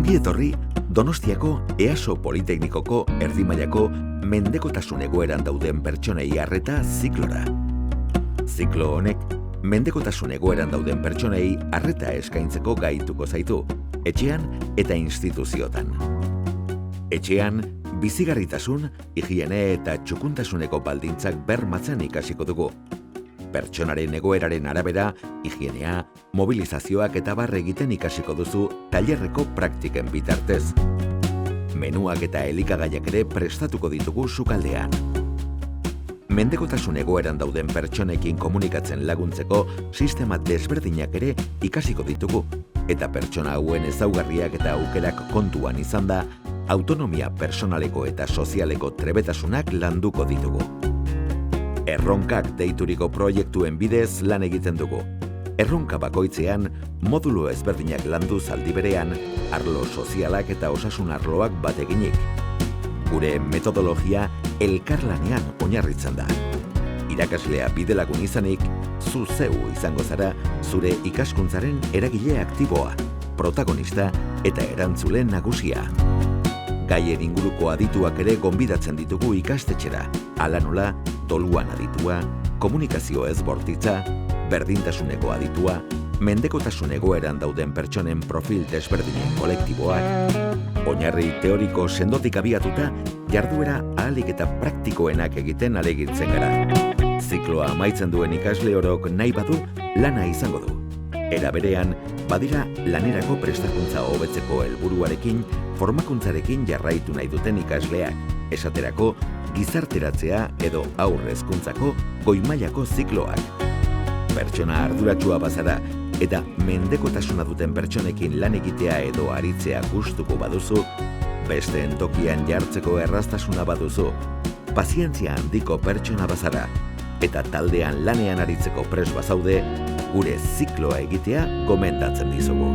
Ongi etorri Donostiako EASO Politeknikoko erdimailako mendekotasun egoeran dauden pertsonei arreta ziklora. Ziklo honek mendekotasun egoeran dauden pertsonei arreta eskaintzeko gaituko zaitu, etxean eta instituziotan. Etxean, bizigarritasun, higiene eta txukuntasuneko baldintzak bermatzen ikasiko dugu. Pertsonaren egoeraren arabera, higienea, mobilizazioak eta barre egiten ikasiko duzu tailerreko praktiken bitartez. Menuak eta elikagaiak ere prestatuko ditugu sukaldean. Mendekotasun egoeran dauden pertsonekin komunikatzen laguntzeko sistema desberdinak ere ikasiko ditugu, eta pertsona hauen ezaugarriak eta aukerak kontuan izan da, autonomia personaleko eta sozialeko trebetasunak landuko ditugu. Erronkak deituriko proiektuen bidez lan egiten dugu. Erronka bakoitzean, modulo ezberdinak landu zaldi berean, arlo sozialak eta osasun arloak bat eginik. Gure metodologia elkarlanean oinarritzen da. Irakaslea bidelagun izanik, zu zeu izango zara zure ikaskuntzaren eragile aktiboa, protagonista eta erantzule nagusia. Gaien inguruko adituak ere gonbidatzen ditugu ikastetxera, hala nola, doluan aditua, komunikazio ez bortitza, berdintasuneko aditua, mendekotasun egoeran dauden pertsonen profil desberdinen kolektiboak, oinarri teoriko sendotik abiatuta, jarduera ahalik eta praktikoenak egiten alegintzen gara. Zikloa amaitzen duen ikasle orok nahi badu lana izango du. Era berean, badira lanerako prestakuntza hobetzeko helburuarekin, formakuntzarekin jarraitu nahi duten ikasleak, esaterako gizarteratzea edo haur hezkuntzako goi-mailako zikloak. Pertsona arduratsua bazara eta mendekotasuna duten pertsonekin lan egitea edo aritzea gustuko baduzu, besteen tokian jartzeko erraztasuna baduzu, pazientzia handiko pertsona bazara eta taldean lanean aritzeko prest bazaude, gure zikloa egitea gomendatzen dizugu.